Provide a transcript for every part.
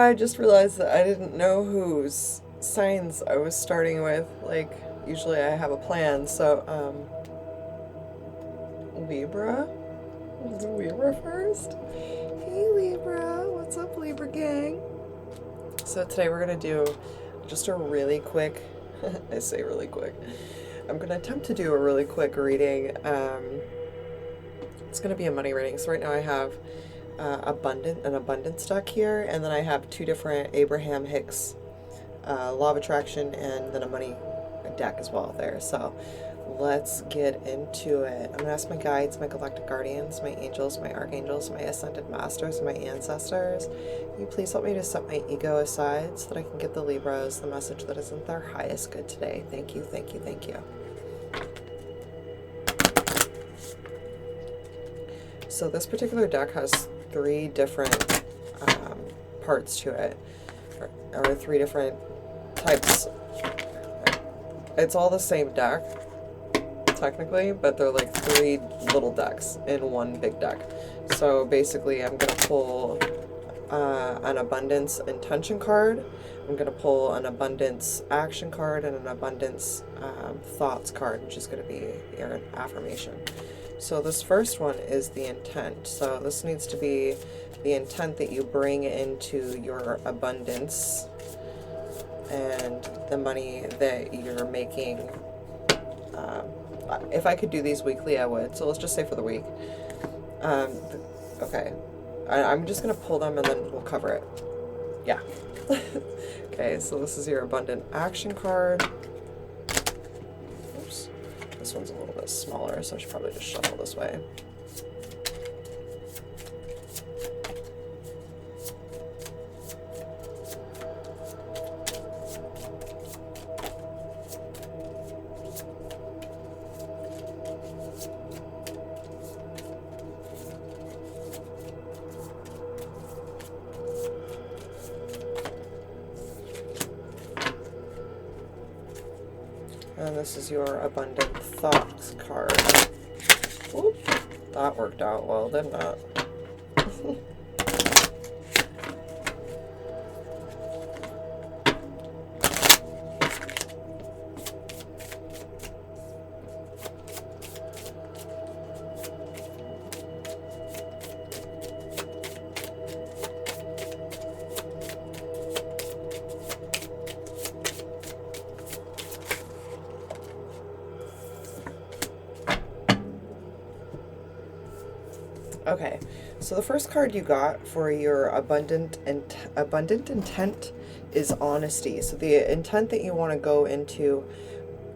I just realized that I didn't know whose signs I was starting with. Like, usually I have a plan, so, Libra? Let's do Libra first. Hey, Libra. What's up, Libra gang? So today we're going to do just a really quick, I say really quick, I'm going to attempt to do a really quick reading. It's going to be a money reading. So right now I have an abundance deck here, and then I have two different Abraham Hicks law of attraction, and then a money deck as well there. So let's get into it. I'm going to ask my guides, my galactic guardians, my angels, my archangels, my ascended masters, and my ancestors. Can you please help me to set my ego aside so that I can get the Libras the message that is in their highest good today. Thank you, thank you, thank you. So this particular deck has three different parts to it, or three different types. It's all the same deck, technically, but they're like three little decks in one big deck. So basically I'm going to pull an abundance intention card, I'm going to pull an abundance action card, and an abundance thoughts card, which is going to be your affirmation. So this first one is the intent. So this needs to be the intent that you bring into your abundance and the money that you're making. If I could do these weekly, I would. So let's just say for the week. Okay. I'm just going to pull them and then we'll cover it. Yeah. Okay, so this is your abundant action card. Oops. This one's a little bit smaller, so I should probably just shuffle this way. And this is your abundant thoughts card. Oop, that worked out well, didn't it? Okay, so the first card you got for your abundant intent is honesty. So the intent that you want to go into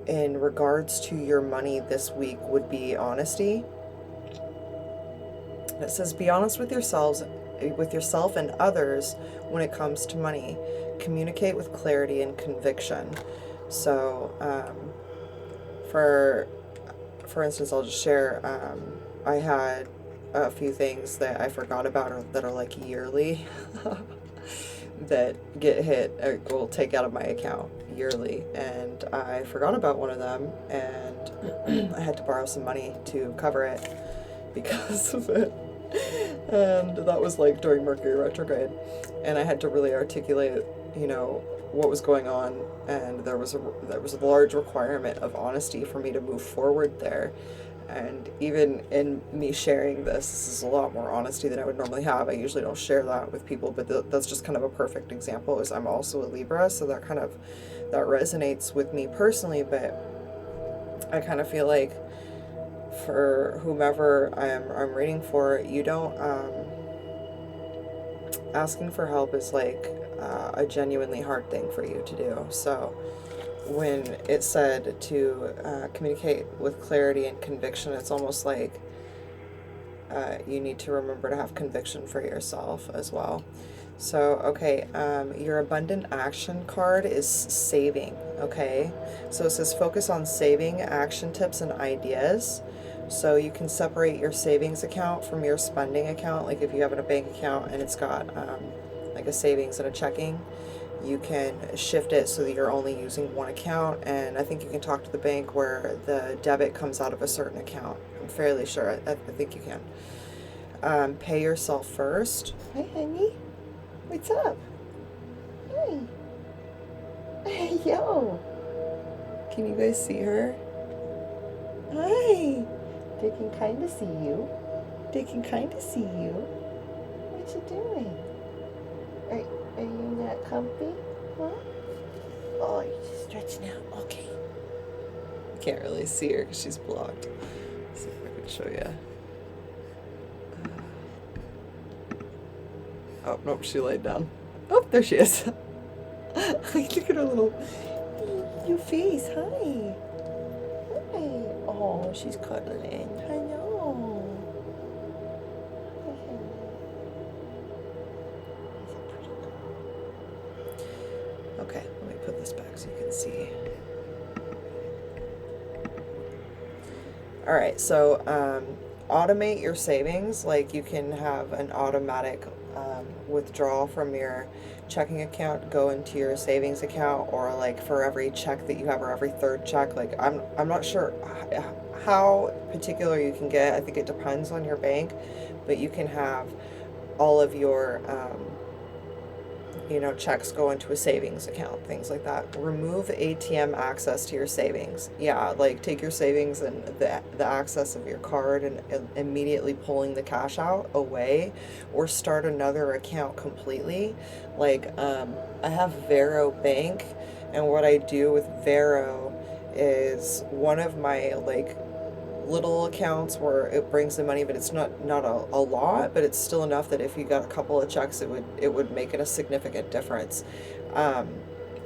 in regards to your money this week would be honesty. It says, be honest with yourself and others when it comes to money. Communicate with clarity and conviction. So, for instance, I'll just share, I had a few things that I forgot about, or that are like yearly that get hit, or will take out of my account yearly, and I forgot about one of them, and I had to borrow some money to cover it because of it. And that was like during Mercury retrograde, and I had to really articulate, what was going on, and there was a large requirement of honesty for me to move forward there. And even in me sharing this is a lot more honesty than I would normally have. I usually don't share that with people, but that's just kind of a perfect example, is I'm also a Libra, so that resonates with me personally. But I kind of feel like for whomever I'm reading for, you don't, asking for help is like a genuinely hard thing for you to do. So when it said to communicate with clarity and conviction, it's almost like you need to remember to have conviction for yourself as well. So, okay, your abundant action card is saving, okay? So it says focus on saving, action tips, and ideas. So you can separate your savings account from your spending account. Like if you have a bank account and it's got like a savings and a checking, you can shift it so that you're only using one account, and I think you can talk to the bank where the debit comes out of a certain account. I'm fairly sure. I think you can. Pay yourself first. Hi, honey. What's up? Hi. Yo. Can you guys see her? Hi. They can kind of see you. They can kind of see you. What you doing? Are you not comfy? Huh? Oh, you're just stretching out. Okay. Can't really see her because she's blocked. Let's see if I can show you. Oh, nope, she laid down. Oh, there she is. Look at her little new face. Hi. Hi. Oh, she's cuddling. I know. Okay, let me put this back so you can see. All right, so automate your savings. Like you can have an automatic withdrawal from your checking account go into your savings account, or like for every check that you have, or every third check. Like I'm not sure how particular you can get. I think it depends on your bank, but you can have all of your checks go into a savings account, things like that. Remove ATM access to your savings. Yeah, like take your savings and the access of your card and immediately pulling the cash out away, or start another account completely. Like I have Vero Bank, and what I do with Vero is one of my like little accounts where it brings the money, but it's not a lot, but it's still enough that if you got a couple of checks, it would make it a significant difference. I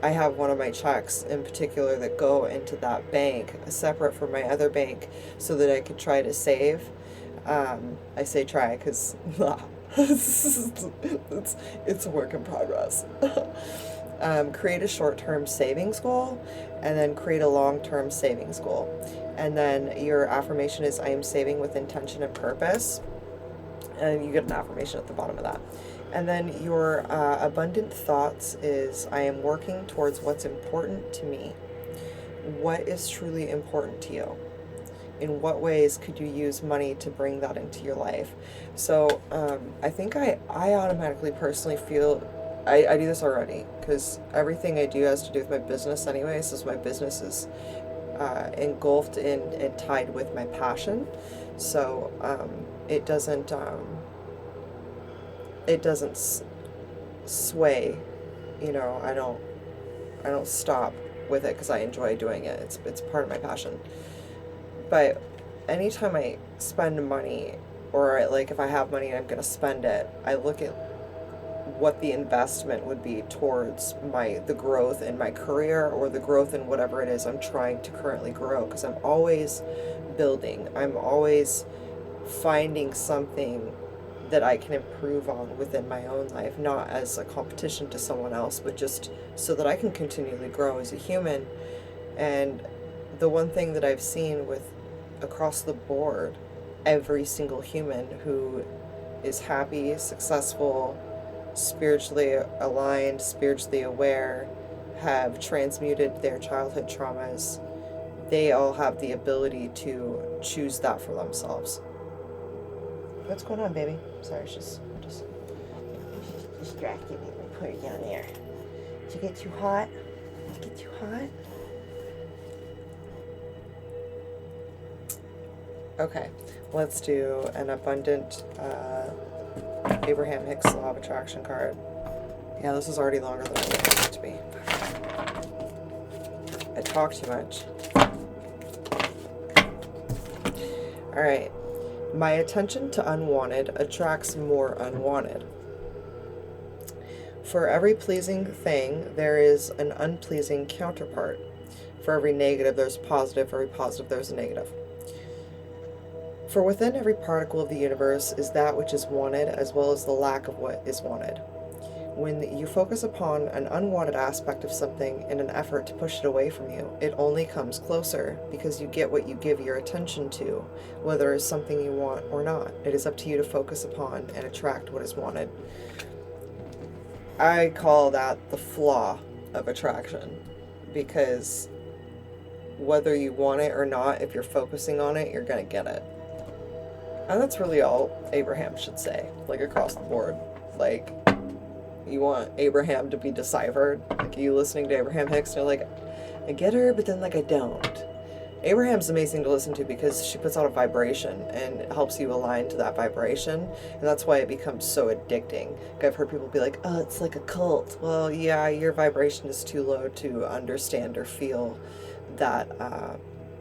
have one of my checks in particular that go into that bank separate from my other bank so that I could try to save. I say try because it's a work in progress. Create a short-term savings goal, and then create a long-term savings goal. And then your affirmation is, I am saving with intention and purpose. And you get an affirmation at the bottom of that. And then your abundant thoughts is, I am working towards what's important to me. What is truly important to you? In what ways could you use money to bring that into your life? So I think I automatically personally feel, I do this already because everything I do has to do with my business anyway. So my business is engulfed in and tied with my passion. So it doesn't sway. I don't stop with it because I enjoy doing it. It's part of my passion. But anytime I spend money, or if I have money and I'm going to spend it, I look at what the investment would be towards the growth in my career, or the growth in whatever it is I'm trying to currently grow, because I'm always building. I'm always finding something that I can improve on within my own life, not as a competition to someone else, but just so that I can continually grow as a human. And the one thing that I've seen with across the board, every single human who is happy, successful, spiritually aligned, spiritually aware, have transmuted their childhood traumas, they all have the ability to choose that for themselves. What's going on, baby? Sorry, she's just distracted me. Let me put her down there. Did you get too hot? Get too hot? Okay, let's do an abundant Abraham Hicks Law of Attraction card. Yeah, this is already longer than I wanted it to be. I talk too much. Alright. My attention to unwanted attracts more unwanted. For every pleasing thing, there is an unpleasing counterpart. For every negative, there's a positive. For every positive, there's a negative. For within every particle of the universe is that which is wanted, as well as the lack of what is wanted. When you focus upon an unwanted aspect of something in an effort to push it away from you, it only comes closer, because you get what you give your attention to, whether it's something you want or not. It is up to you to focus upon and attract what is wanted. I call that the flaw of attraction, because whether you want it or not, if you're focusing on it, you're going to get it. And that's really all Abraham should say, across the board. you want Abraham to be deciphered. Like you listening to Abraham Hicks, and you're like, I get her, but then like I don't. Abraham's amazing to listen to because she puts out a vibration and it helps you align to that vibration, and that's why it becomes so addicting. Like I've heard people be like, oh, it's like a cult. Well, yeah, your vibration is too low to understand or feel that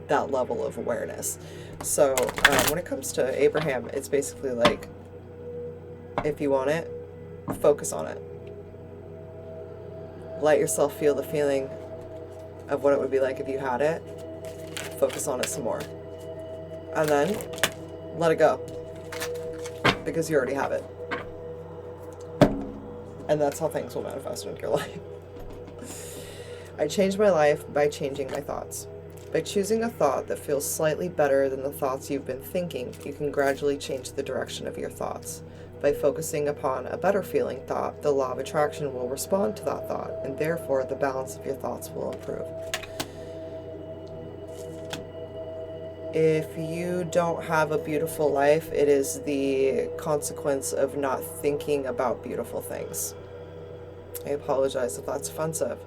that level of awareness. So when it comes to Abraham, it's basically like, if you want it, focus on it. Let yourself feel the feeling of what it would be like if you had it. Focus on it some more. And then let it go. Because you already have it. And that's how things will manifest into your life. I changed my life by changing my thoughts. By choosing a thought that feels slightly better than the thoughts you've been thinking, you can gradually change the direction of your thoughts. By focusing upon a better feeling thought, the law of attraction will respond to that thought, and therefore the balance of your thoughts will improve. If you don't have a beautiful life, it is the consequence of not thinking about beautiful things. I apologize if that's offensive.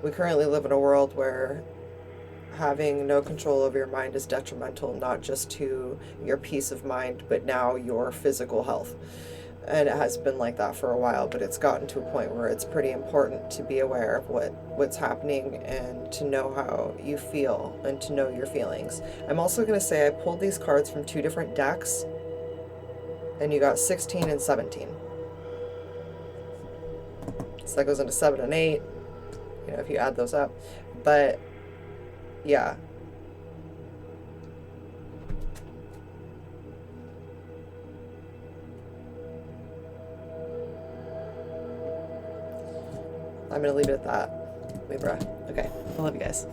We currently live in a world where having no control over your mind is detrimental, not just to your peace of mind, but now your physical health. And it has been like that for a while, but it's gotten to a point where it's pretty important to be aware of what's happening and to know how you feel and to know your feelings. I'm also going to say I pulled these cards from 2 different decks, and you got 16 and 17. So that goes into 7 and 8, you know, if you add those up. But yeah. I'm going to leave it at that, Libra. Okay, I love you guys.